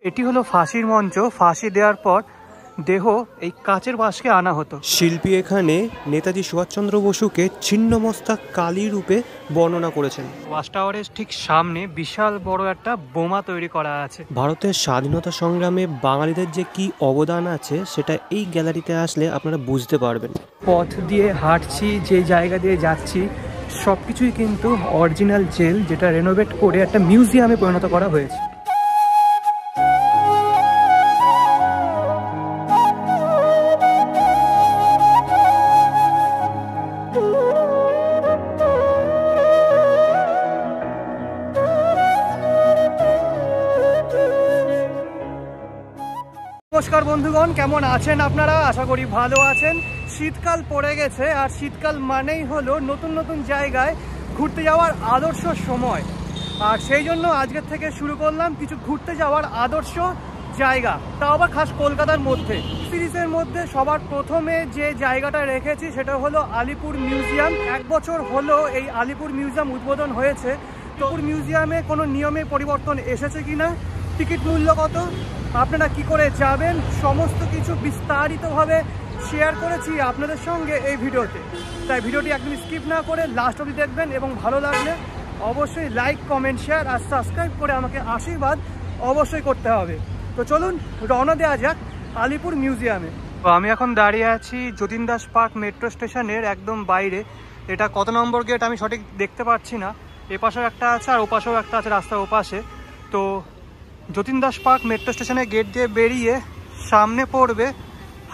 এটি হলো ফাঁসির মঞ্চ। ফাঁসি দেওয়ার পর দেহ এই কাচের বাক্সে আনা হতো। শিল্পী এখানে নেতাজি সুভাষচন্দ্র বসুকে ছিন্নমস্তা কালী রূপে বর্ণনা করেছেন। ওয়াচ টাওয়ারের ঠিক সামনে বিশাল বড় একটা বোমা তৈরি করা আছে। ভারতের স্বাধীনতা সংগ্রামে বাঙালিদের যে কি অবদান আছে সেটা এই গ্যালারিতে আসলে আপনারা বুঝতে পারবেন। পথ দিয়ে হাঁটছি, যে জায়গা দিয়ে যাচ্ছি, সব কিছুই কিন্তু অরিজিনাল জেল, যেটা রেনোভেট করে একটা মিউজিয়ামে পরিণত করা হয়েছে। নমস্কার বন্ধুগণ, কেমন আছেন আপনারা? আশা করি ভালো আছেন। শীতকাল পড়ে গেছে, আর শীতকাল মানেই হলো নতুন নতুন জায়গায় ঘুরতে যাওয়ার আদর্শ সময়। আর সেই জন্য আজকের থেকে শুরু করলাম কিছু ঘুরতে যাওয়ার আদর্শ জায়গা, তাও আবার খাস কলকাতার মধ্যে। সিরিজের মধ্যে সবার প্রথমে যে জায়গাটা রেখেছি সেটা হলো আলিপুর মিউজিয়াম। 1 বছর হলো এই আলিপুর মিউজিয়াম উদ্বোধন হয়েছে। তো মিউজিয়ামে কোনো নিয়মে পরিবর্তন এসেছে কিনা, টিকিট মূল্য কত, আপনারা কি করে যাবেন, সমস্ত কিছু বিস্তারিতভাবে শেয়ার করেছি আপনাদের সঙ্গে এই ভিডিওতে। তাই ভিডিওটি একদম স্কিপ না করে লাস্ট অবধি দেখবেন, এবং ভালো লাগলে অবশ্যই লাইক, কমেন্ট, শেয়ার আর সাবস্ক্রাইব করে আমাকে আশীর্বাদ অবশ্যই করতে হবে। তো চলুন রওনা দেওয়া যাক আলিপুর মিউজিয়ামে। তো আমি এখন দাঁড়িয়ে আছি যতীন দাস পার্ক মেট্রো স্টেশনের একদম বাইরে। এটা কত নম্বর গেট আমি সঠিক দেখতে পাচ্ছি না। এপাশেও একটা আছে আর ওপাশেও একটা আছে, রাস্তার ওপাশে। তো যতীন দাস পার্ক মেট্রো স্টেশনের গেট দিয়ে বেরিয়ে সামনে পড়বে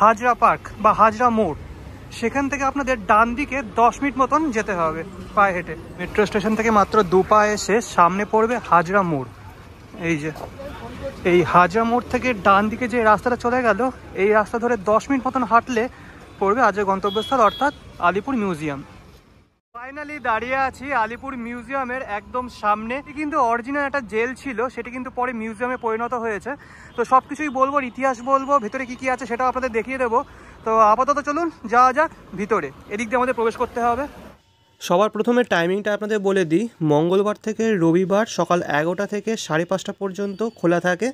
হাজরা পার্ক বা হাজরা মোড়। সেখান থেকে আপনাদের ডান দিকে 10 মিনিট মতন যেতে হবে পায়ে হেঁটে। মেট্রো স্টেশন থেকে মাত্র 2 পা এসে সামনে পড়বে হাজরা মোড়। এই যে এই হাজরা মোড় থেকে ডান দিকে যে রাস্তাটা চলে গেল, এই রাস্তা ধরে 10 মিনিট মতন হাঁটলে পড়বে আজকের গন্তব্যস্থল, অর্থাৎ আলিপুর মিউজিয়াম। ফাইনালি দাঁড়িয়ে আছি আলিপুর মিউজিয়ামের একদম সামনে। কিন্তু অরিজিনাল একটা জেল ছিল, সেটি কিন্তু পরে মিউজিয়ামে পরিণত হয়েছে। তো সব কিছুই বলবো, ইতিহাস বলবো, ভিতরে কি কি আছে সেটাও আপনাদের দেখিয়ে দেবো। তো আপাতত চলুন যাওয়া যাক ভিতরে। এদিক দিয়ে আমাদের প্রবেশ করতে হবে। সবার প্রথমে টাইমিংটা আপনাদের বলে দিই। মঙ্গলবার থেকে রবিবার সকাল 11টা থেকে 5:30 পর্যন্ত খোলা থাকে,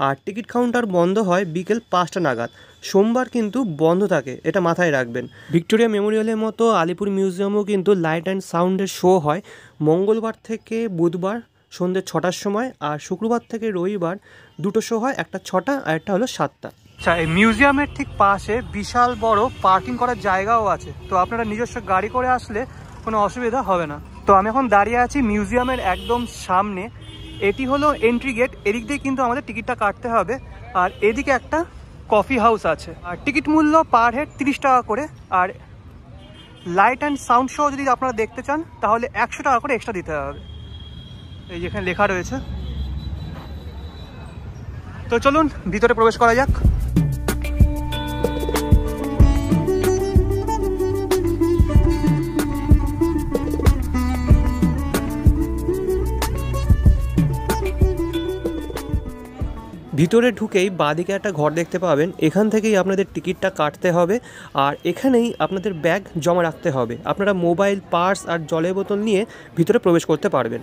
আর টিকিট কাউন্টার বন্ধ হয় বিকেল 5টা নাগাদ। সোমবার কিন্তু বন্ধ থাকে, এটা মাথায় রাখবেন। ভিক্টোরিয়া মেমোরিয়ালের মতো আলিপুর মিউজিয়ামেও কিন্তু লাইট অ্যান্ড সাউন্ডের শো হয় মঙ্গলবার থেকে বুধবার সন্ধ্যে 6টার সময়, আর শুক্রবার থেকে রবিবার 2টো শো হয়, একটা 6টা আর একটা হলো 7টা। আচ্ছা, এই মিউজিয়ামের ঠিক পাশে বিশাল বড় পার্কিং করার জায়গাও আছে। তো আপনারা নিজস্ব গাড়ি করে আসলে কোনো অসুবিধা হবে না। তো আমি এখন দাঁড়িয়ে আছি মিউজিয়ামের একদম সামনে। এটি হলো এন্ট্রি গেট। এদিক দিয়ে কিন্তু আমাদের টিকিটটা কাটতে হবে, আর এদিকে একটা কফি হাউস আছে। আর টিকিট মূল্য পার হেড 30 টাকা করে। আর লাইট অ্যান্ড সাউন্ড শো যদি আপনারা দেখতে চান তাহলে 100 টাকা করে এক্সট্রা দিতে হবে। এই যেখানে লেখা রয়েছে। তো চলুন ভিতরে প্রবেশ করা যাক। ভিতরে ঢুকেই বাঁদিকে একটা ঘর দেখতে পাবেন। এখান থেকেই আপনাদের টিকিটটা কাটতে হবে, আর এখানেই আপনাদের ব্যাগ জমা রাখতে হবে। আপনারা মোবাইল, পার্স আর জলের বোতল নিয়ে ভিতরে প্রবেশ করতে পারবেন।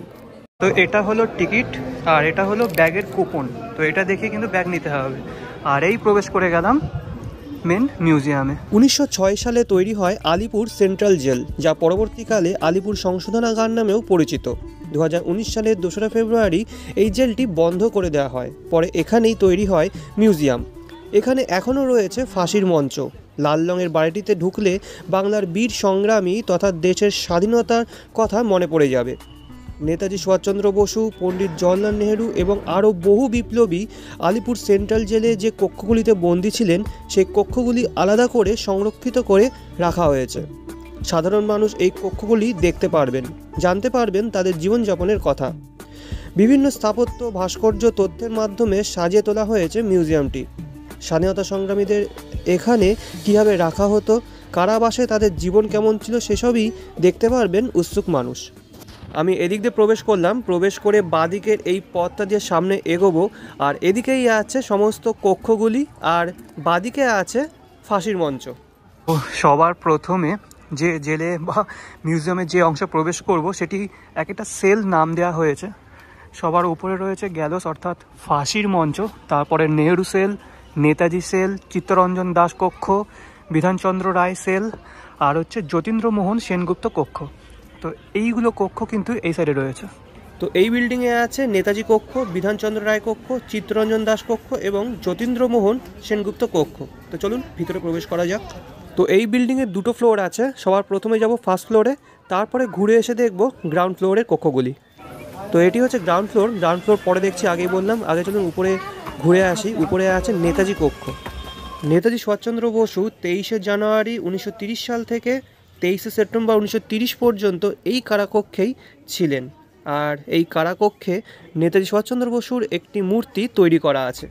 তো এটা হলো টিকিট, আর এটা হলো ব্যাগের কুপন। তো এটা দেখে কিন্তু ব্যাগ নিতে হবে। আর এই প্রবেশ করে গেলাম মেন মিউজিয়ামে। 1906 সালে তৈরি হয় আলিপুর সেন্ট্রাল জেল, যা পরবর্তীকালে আলিপুর সংশোধনাগার নামেও পরিচিত। 2019 সালের 2রা ফেব্রুয়ারি এই জেলটি বন্ধ করে দেওয়া হয়। পরে এখানেই তৈরি হয় মিউজিয়াম। এখানে এখনও রয়েছে ফাঁসির মঞ্চ। লাল রঙের বাড়িটিতে ঢুকলে বাংলার বীর সংগ্রামী তথা দেশের স্বাধীনতার কথা মনে পড়ে যাবে। নেতাজি সুভাষচন্দ্র বসু, পণ্ডিত জওহরলাল নেহেরু এবং আরও বহু বিপ্লবী আলিপুর সেন্ট্রাল জেলে যে কক্ষগুলিতে বন্দী ছিলেন, সেই কক্ষগুলি আলাদা করে সংরক্ষিত করে রাখা হয়েছে। সাধারণ মানুষ এই কক্ষগুলি দেখতে পারবেন, জানতে পারবেন তাদের জীবনযাপনের কথা। বিভিন্ন স্থাপত্য, ভাস্কর্য, তথ্যের মাধ্যমে সাজিয়ে তোলা হয়েছে মিউজিয়ামটি। স্বাধীনতা সংগ্রামীদের এখানে কীভাবে রাখা হতো, কারাবাসে তাদের জীবন কেমন ছিল, সেসবই দেখতে পারবেন উৎসুক মানুষ। আমি এদিক দিয়ে প্রবেশ করলাম। প্রবেশ করে বাঁদিকের এই পথটা দিয়ে সামনে এগোবো, আর এদিকেই আছে সমস্ত কক্ষগুলি, আর বাঁদিকে আছে ফাঁসির মঞ্চ। সবার প্রথমে যে জেলে বা মিউজিয়ামে যে অংশে প্রবেশ করব সেটি একটা সেল নাম দেওয়া হয়েছে। সবার উপরে রয়েছে গ্যালোস অর্থাৎ ফাঁসির মঞ্চ, তারপরে নেহেরু সেল, নেতাজি সেল, চিত্তরঞ্জন দাস কক্ষ, বিধানচন্দ্র রায় সেল, আর হচ্ছে যতীন্দ্রমোহন সেনগুপ্ত কক্ষ। তো এইগুলো কক্ষ কিন্তু এই সাইডে রয়েছে। তো এই বিল্ডিংয়ে আছে নেতাজি কক্ষ, বিধানচন্দ্র রায় কক্ষ, চিত্তরঞ্জন দাস কক্ষ এবং যতীন্দ্রমোহন সেনগুপ্ত কক্ষ। তো চলুন ভিতরে প্রবেশ করা যাক। তো এই বিল্ডিংয়ে দুটো ফ্লোর আছে। সবার প্রথমে যাব ফার্স্ট ফ্লোরে, তারপরে ঘুরে এসে দেখব গ্রাউন্ড ফ্লোরের কক্ষগুলি। তো এটি হচ্ছে গ্রাউন্ড ফ্লোর। গ্রাউন্ড ফ্লোর পরে দেখছি, আগেই বললাম। আগে চলুন উপরে ঘুরে আসি। উপরে আছে নেতাজি কক্ষ। নেতাজি সুভাষচন্দ্র বসু 23শে জানুয়ারি 1930 সাল থেকে 23শে সেপ্টেম্বর 1930 পর্যন্ত এই কারাকক্ষেই ছিলেন। আর এই কারাকক্ষে নেতাজি সুভাষচন্দ্র বসুর একটি মূর্তি তৈরি করা আছে।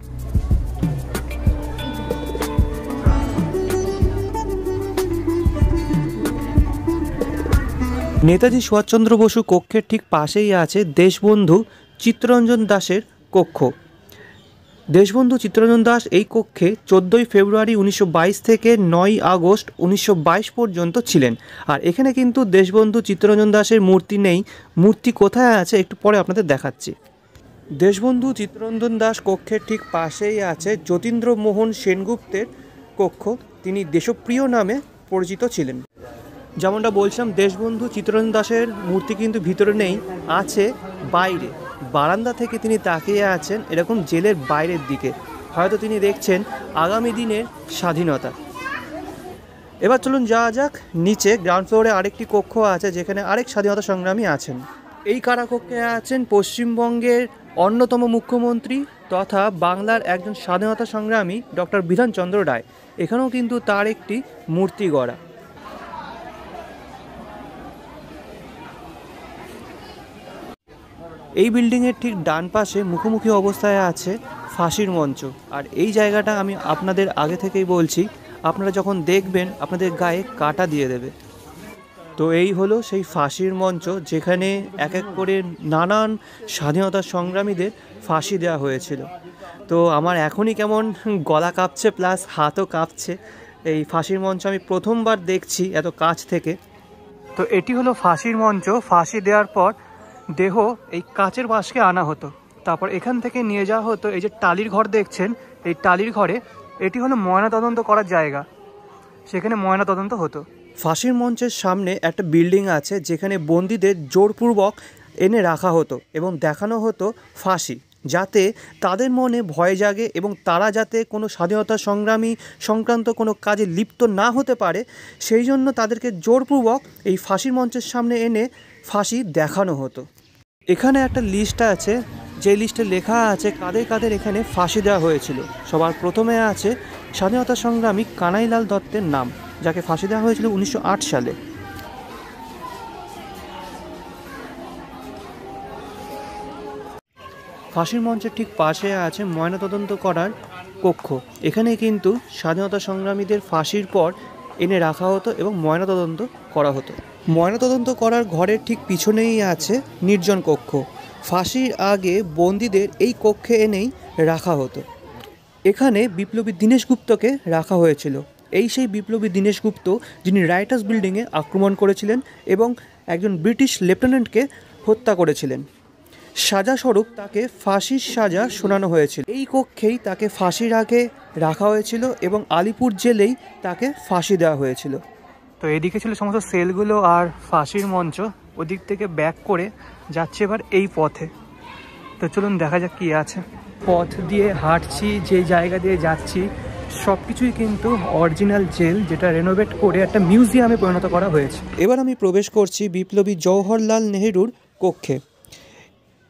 নেতাজি সুভাষচন্দ্র বসু কক্ষের ঠিক পাশেই আছে দেশবন্ধু চিত্তরঞ্জন দাসের কক্ষ। দেশবন্ধু চিত্তরঞ্জন দাস এই কক্ষে 14ই ফেব্রুয়ারি 1922 থেকে 9ই আগস্ট 1922 পর্যন্ত ছিলেন। আর এখানে কিন্তু দেশবন্ধু চিত্তরঞ্জন দাসের মূর্তি নেই। মূর্তি কোথায় আছে একটু পরে আপনাদের দেখাচ্ছি। দেশবন্ধু চিত্তরঞ্জন দাস কক্ষের ঠিক পাশেই আছে যতীন্দ্রমোহন সেনগুপ্তের কক্ষ। তিনি দেশপ্রিয় নামে পরিচিত ছিলেন। যেমনটা বলছিলাম, দেশবন্ধু চিত্তরঞ্জন দাসের মূর্তি কিন্তু ভিতরে নেই, আছে বাইরে। বারান্দা থেকে তিনি তাকিয়ে আছেন এরকম জেলের বাইরের দিকে। হয়তো তিনি দেখছেন আগামী দিনের স্বাধীনতা। এবার চলুন যাওয়া যাক নিচে। গ্রাউন্ড ফ্লোরে আরেকটি কক্ষ আছে যেখানে আরেক স্বাধীনতা সংগ্রামী আছেন। এই কারাকক্ষে আছেন পশ্চিমবঙ্গের অন্যতম মুখ্যমন্ত্রী তথা বাংলার একজন স্বাধীনতা সংগ্রামী ডক্টর বিধানচন্দ্র রায়। এখানেও কিন্তু তার একটি মূর্তি গড়া। এই বিল্ডিংয়ের ঠিক ডান পাশে মুখোমুখি অবস্থায় আছে ফাঁসির মঞ্চ। আর এই জায়গাটা আমি আপনাদের আগে থেকেই বলছি, আপনারা যখন দেখবেন আপনাদের গায়ে কাঁটা দিয়ে দেবে। তো এই হলো সেই ফাঁসির মঞ্চ যেখানে এক এক করে নানান স্বাধীনতা সংগ্রামীদের ফাঁসি দেওয়া হয়েছিল। তো আমার এখনই কেমন গলা কাঁপছে প্লাস হাতও কাঁপছে। এই ফাঁসির মঞ্চ আমি প্রথমবার দেখছি এত কাছ থেকে। তো এটি হলো ফাঁসির মঞ্চ। ফাঁসি দেওয়ার পর দেহ এই কাচের বাক্সে আনা হতো, তারপর এখান থেকে নিয়ে যাওয়া হতো এই যে টালির ঘর দেখছেন, এই টালির ঘরে। এটি হলো ময়নাতদন্ত করার জায়গা, সেখানে ময়নাতদন্ত হতো। ফাঁসির মঞ্চের সামনে একটা বিল্ডিং আছে যেখানে বন্দীদের জোরপূর্বক এনে রাখা হতো এবং দেখানো হতো ফাঁসি, যাতে তাদের মনে ভয় জাগে এবং তারা যাতে কোনো স্বাধীনতা সংগ্রামী সংক্রান্ত কোনো কাজে লিপ্ত না হতে পারে, সেই জন্য তাদেরকে জোরপূর্বক এই ফাঁসির মঞ্চের সামনে এনে ফাঁসি দেখানো হতো। এখানে একটা লিস্ট আছে, যে লিস্টে লেখা আছে কাদের কাদের এখানে ফাঁসি দেওয়া হয়েছিল। সবার প্রথমে আছে স্বাধীনতা সংগ্রামী কানাইলাল দত্তের নাম, যাকে ফাঁসি দেওয়া হয়েছিল 1908 সালে। ফাঁসির মঞ্চের ঠিক পাশে আছে ময়নাতদন্ত করার কক্ষ। এখানে কিন্তু স্বাধীনতা সংগ্রামীদের ফাঁসির পর এনে রাখা হতো এবং ময়নাতদন্ত করা হতো। ময়নাতদন্ত করার ঘরের ঠিক পিছনেই আছে নির্জন কক্ষ। ফাঁসির আগে বন্দীদের এই কক্ষে এনেই রাখা হতো। এখানে বিপ্লবী দীনেশ গুপ্তকে রাখা হয়েছিল। এই সেই বিপ্লবী দীনেশ গুপ্ত যিনি রাইটার্স বিল্ডিংয়ে আক্রমণ করেছিলেন এবং একজন ব্রিটিশ লেফটেন্যান্টকে হত্যা করেছিলেন। সাজাস্বরূপ তাকে ফাঁসির সাজা শোনানো হয়েছিল। এই কক্ষেই তাকে ফাঁসির আগে রাখা হয়েছিল এবং আলিপুর জেলেই তাকে ফাঁসি দেওয়া হয়েছিল। তো এদিকে ছিল সমস্ত সেলগুলো আর ফাঁসির মঞ্চ। ওদিক থেকে ব্যাক করে যাচ্ছে এবার এই পথে। তো চলুন দেখা যাক কি আছে। পথ দিয়ে হাঁটছি, যে জায়গা দিয়ে যাচ্ছি সব কিছুই কিন্তু অরিজিনাল জেল, যেটা রেনোভেট করে একটা মিউজিয়ামে পরিণত করা হয়েছে। এবার আমি প্রবেশ করছি বিপ্লবী জওহরলাল নেহেরুর কক্ষে।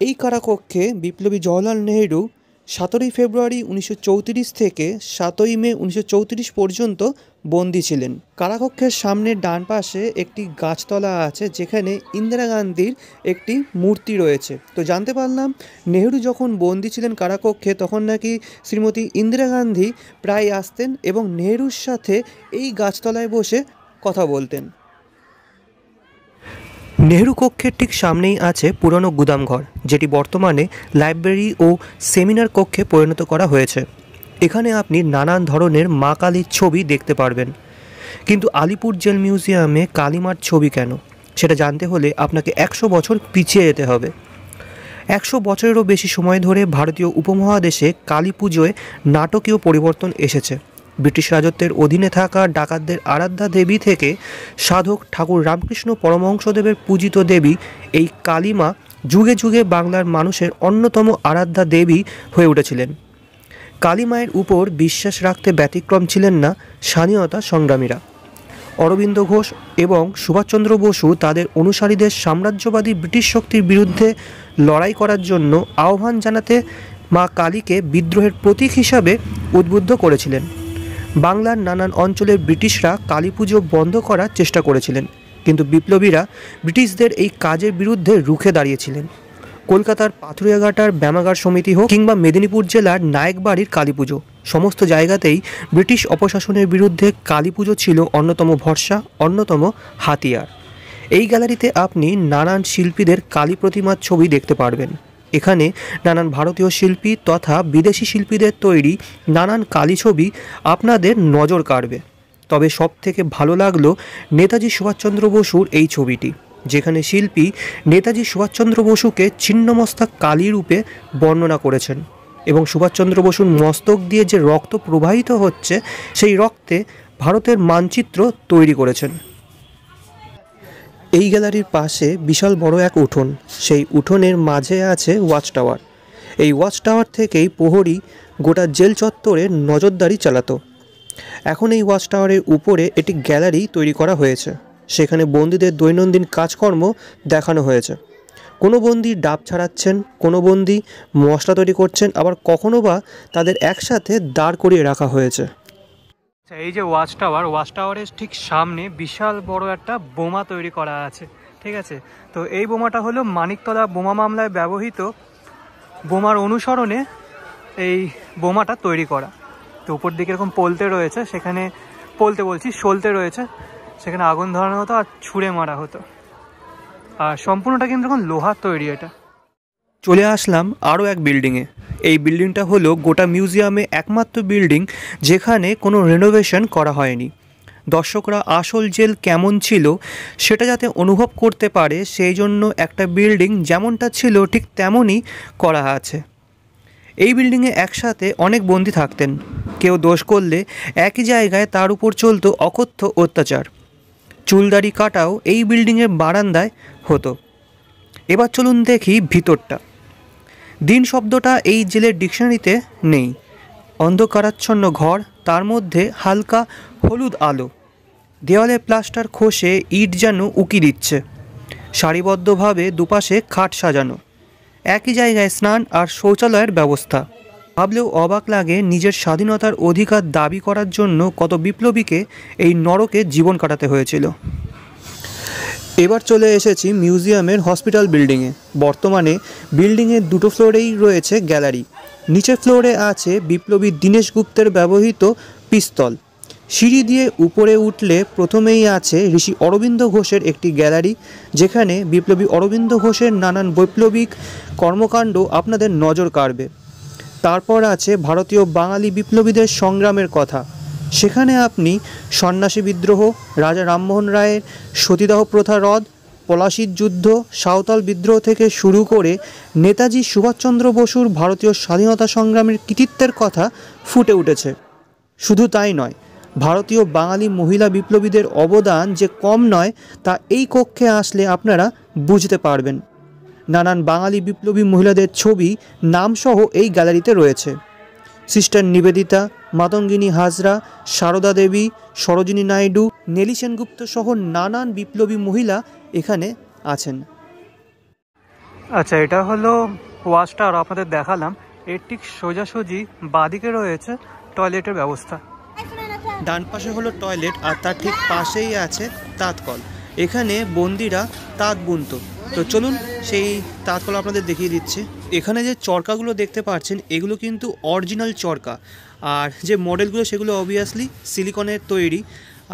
এই কারাকক্ষে বিপ্লবী জওহরলাল নেহেরু 17ই ফেব্রুয়ারি 1934 থেকে 7ই মে 1934 পর্যন্ত বন্দী ছিলেন। কারাকক্ষের সামনের ডান পাশে একটি গাছতলা আছে যেখানে ইন্দিরা গান্ধীর একটি মূর্তি রয়েছে। তো জানতে পারলাম নেহেরু যখন বন্দী ছিলেন কারাকক্ষে তখন নাকি শ্রীমতী ইন্দিরা গান্ধী প্রায় আসতেন এবং নেহেরুর সাথে এই গাছতলায় বসে কথা বলতেন। নেহেরু কক্ষের ঠিক সামনেই আছে পুরনো গুদামঘর, যেটি বর্তমানে লাইব্রেরি ও সেমিনার কক্ষে পরিণত করা হয়েছে। এখানে আপনি নানান ধরনের মা কালীর ছবি দেখতে পারবেন। কিন্তু আলিপুর জেল মিউজিয়ামে কালীমার ছবি কেন, সেটা জানতে হলে আপনাকে 100 বছর পিছিয়ে যেতে হবে। 100 বছরেরও বেশি সময় ধরে ভারতীয় উপমহাদেশে কালী পুজোয় নাটকীয় পরিবর্তন এসেছে। ব্রিটিশ রাজত্বের অধীনে থাকা ডাকাতদের আরাধ্যা দেবী থেকে সাধক ঠাকুর রামকৃষ্ণ পরমহংসদেবের পূজিত দেবী এই কালী মা যুগে যুগে বাংলার মানুষের অন্যতম আরাধ্যা দেবী হয়ে উঠেছিলেন। কালী মায়ের উপর বিশ্বাস রাখতে ব্যতিক্রম ছিলেন না স্বাধীনতা সংগ্রামীরা। অরবিন্দ ঘোষ এবং সুভাষচন্দ্র বসু তাদের অনুসারীদের সাম্রাজ্যবাদী ব্রিটিশ শক্তির বিরুদ্ধে লড়াই করার জন্য আহ্বান জানাতে মা কালীকে বিদ্রোহের প্রতীক হিসাবে উদ্বুদ্ধ করেছিলেন। বাংলার নানান অঞ্চলে ব্রিটিশরা কালী পুজো বন্ধ করার চেষ্টা করেছিলেন, কিন্তু বিপ্লবীরা ব্রিটিশদের এই কাজের বিরুদ্ধে রুখে দাঁড়িয়েছিলেন। কলকাতার পাথুরিয়াঘাটার ব্যায়ামাগার সমিতি হোক কিংবা মেদিনীপুর জেলার নায়েকবাড়ির কালী পুজো, সমস্ত জায়গাতেই ব্রিটিশ অপশাসনের বিরুদ্ধে কালী পুজো ছিল অন্যতম ভরসা, অন্যতম হাতিয়ার। এই গ্যালারিতে আপনি নানান শিল্পীদের কালী প্রতিমার ছবি দেখতে পারবেন। এখানে নানান ভারতীয় শিল্পী তথা বিদেশি শিল্পীদের তৈরি নানান কালী ছবি আপনাদের নজর কাড়বে। তবে সবথেকে ভালো লাগলো নেতাজি সুভাষচন্দ্র বসুর এই ছবিটি, যেখানে শিল্পী নেতাজি সুভাষচন্দ্র বসুকে ছিন্নমস্তা কালী রূপে বর্ণনা করেছেন এবং সুভাষচন্দ্র বসুর মস্তক দিয়ে যে রক্ত প্রবাহিত হচ্ছে সেই রক্তে ভারতের মানচিত্র তৈরি করেছেন। এই গ্যালারির পাশে বিশাল বড় এক উঠোন, সেই উঠোনের মাঝে আছে ওয়াচ টাওয়ার। এই ওয়াচ টাওয়ার থেকেই প্রহরী গোটা জেল চত্বরে নজরদারি চালাতো। এখন এই ওয়াচ টাওয়ারের উপরে একটি গ্যালারি তৈরি করা হয়েছে, সেখানে বন্দীদের দৈনন্দিন কাজকর্ম দেখানো হয়েছে। কোনো বন্দী ডাব ছাড়াচ্ছেন, কোনো বন্দী মশলা তৈরি করছেন, আবার কখনো বা তাদের একসাথে দাঁড় করিয়ে রাখা হয়েছে। এই যে ওয়াচ টাওয়ারের ঠিক সামনে বিশাল বড় একটা বোমা তৈরি করা আছে, ঠিক আছে। তো এই বোমাটা হলো মানিকতলা বোমা মামলায় ব্যবহৃত বোমার অনুসরণে এই বোমাটা তৈরি করা। তো উপর দিকে এরকম সলতে রয়েছে, সেখানে আগুন ধরানো হতো আর ছুঁড়ে মারা হতো। আর সম্পূর্ণটা কিন্তু এখন লোহার তৈরি। এটা চলে আসলাম আরও এক বিল্ডিংয়ে। এই বিল্ডিংটা হলো গোটা মিউজিয়ামে একমাত্র বিল্ডিং যেখানে কোনো রেনোভেশন করা হয়নি। দর্শকরা আসল জেল কেমন ছিল সেটা যাতে অনুভব করতে পারে, সেই জন্য একটা বিল্ডিং যেমনটা ছিল ঠিক তেমনই করা আছে। এই বিল্ডিংয়ে একসাথে অনেক বন্দী থাকতেন। কেউ দোষ করলে একই জায়গায় তার উপর চলতো অকথ্য অত্যাচার। চুলদাড়ি কাটাও এই বিল্ডিংয়ের বারান্দায় হতো। এবার চলুন দেখি ভিতরটা। দিন শব্দটা এই জেলের ডিকশনারিতে নেই। অন্ধকারাচ্ছন্ন ঘর, তার মধ্যে হালকা হলুদ আলো, দেওয়ালে প্লাস্টার খসে ইট যেন উকি দিচ্ছে। সারিবদ্ধভাবে দুপাশে খাট সাজানো, একই জায়গায় স্নান আর শৌচালয়ের ব্যবস্থা। ভাবলেও অবাক লাগে নিজের স্বাধীনতার অধিকার দাবি করার জন্য কত বিপ্লবীকে এই নরকে জীবন কাটাতে হয়েছিল। এবার চলে এসেছি মিউজিয়ামের হসপিটাল বিল্ডিংয়ে। বর্তমানে বিল্ডিংয়ের দুটো ফ্লোরেই রয়েছে গ্যালারি। নিচের ফ্লোরে আছে বিপ্লবী দীনেশ গুপ্তের ব্যবহৃত পিস্তল। সিঁড়ি দিয়ে উপরে উঠলে প্রথমেই আছে ঋষি অরবিন্দ ঘোষের একটি গ্যালারি, যেখানে বিপ্লবী অরবিন্দ ঘোষের নানান বৈপ্লবিক কর্মকাণ্ড আপনাদের নজর কাড়বে। তারপর আছে ভারতীয় বাঙালি বিপ্লবীদের সংগ্রামের কথা। সেখানে আপনি সন্ন্যাসী বিদ্রোহ, রাজা রামমোহন রায়ের সতীদাহ প্রথা রদ, পলাশির যুদ্ধ, সাঁওতাল বিদ্রোহ থেকে শুরু করে নেতাজি সুভাষচন্দ্র বসুর ভারতীয় স্বাধীনতা সংগ্রামের কৃতিত্বের কথা ফুটে উঠেছে। শুধু তাই নয়, ভারতীয় বাঙালি মহিলা বিপ্লবীদের অবদান যে কম নয় তা এই কক্ষে আসলে আপনারা বুঝতে পারবেন। নানান বাঙালি বিপ্লবী মহিলাদের ছবি, নামসহ এই গ্যালারিতে রয়েছে। সিস্টার নিবেদিতা, মাতঙ্গিনী হাজরা, সারদা দেবী, সরোজিনী নাইডু, নেলি সেনগুপ্ত সহ নানান বিপ্লবী মহিলা এখানে আছেন। আচ্ছা, এটা হলো ওয়াচ টাওয়ার আপনাদের দেখালাম। এর ঠিক সোজাসুজি বাঁদিকে রয়েছে টয়লেটের ব্যবস্থা। ডান পাশে হলো টয়লেট আর তার ঠিক পাশেই আছে তাঁতকল। এখানে বন্দিরা তাঁত বুনতো। তো চলুন সেই তাঁতকল আপনাদের দেখিয়ে দিচ্ছি। এখানে যে চরকাগুলো দেখতে পাচ্ছেন এগুলো কিন্তু অরিজিনাল চরকা, আর যে মডেলগুলো সেগুলো অবভিয়াসলি সিলিকনের তৈরি।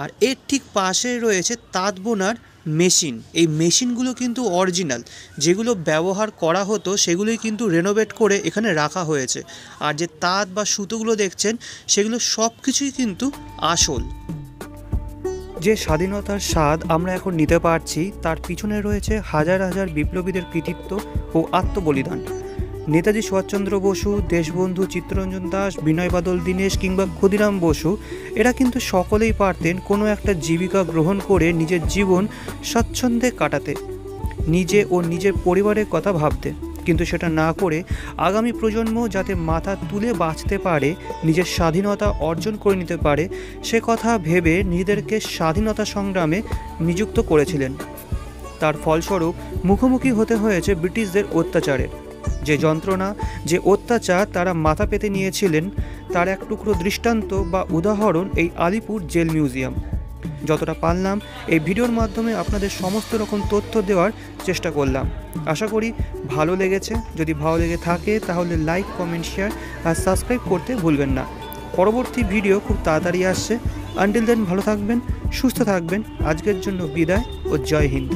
আর এর ঠিক পাশে রয়েছে তাঁত বোনার মেশিন। এই মেশিনগুলো কিন্তু অরিজিনাল, যেগুলো ব্যবহার করা হতো সেগুলোই কিন্তু রেনোভেট করে এখানে রাখা হয়েছে। আর যে তাঁত বা সুতোগুলো দেখছেন সেগুলো সব কিছুই কিন্তু আসল। যে স্বাধীনতার স্বাদ আমরা এখন নিতে পারছি তার পিছনে রয়েছে হাজার হাজার বিপ্লবীদের কৃতিত্ব ও আত্মবলিদান। নেতাজি সুভাষচন্দ্র বসু, দেশবন্ধু চিত্তরঞ্জন দাস, বিনয় বাদল দীনেশ কিংবা ক্ষুদিরাম বসু এরা কিন্তু সকলেই পারতেন কোনো একটা জীবিকা গ্রহণ করে নিজের জীবন স্বচ্ছন্দে কাটাতে, নিজে ও নিজের পরিবারের কথা ভাবতে, কিন্তু সেটা না করে আগামী প্রজন্ম যাতে মাথা তুলে বাঁচতে পারে, নিজের স্বাধীনতা অর্জন করে নিতে পারে সে কথা ভেবে নিজেদেরকে স্বাধীনতা সংগ্রামে নিযুক্ত করেছিলেন। তার ফলস্বরূপ মুখোমুখি হতে হয়েছে ব্রিটিশদের অত্যাচারের। যে যন্ত্রণা, যে অত্যাচার তারা মাথা পেতে নিয়েছিলেন তার এক টুকরো দৃষ্টান্ত বা উদাহরণ এই আলিপুর জেল মিউজিয়াম। যতটা পারলাম এই ভিডিওর মাধ্যমে আপনাদের সমস্ত রকম তথ্য দেওয়ার চেষ্টা করলাম। আশা করি ভালো লেগেছে। যদি ভালো লেগে থাকে তাহলে লাইক, কমেন্ট, শেয়ার আর সাবস্ক্রাইব করতে ভুলবেন না। পরবর্তী ভিডিও খুব তাড়াতাড়ি আসছে। আনটিল দেন ভালো থাকবেন, সুস্থ থাকবেন। আজকের জন্য বিদায় ও জয় হিন্দ।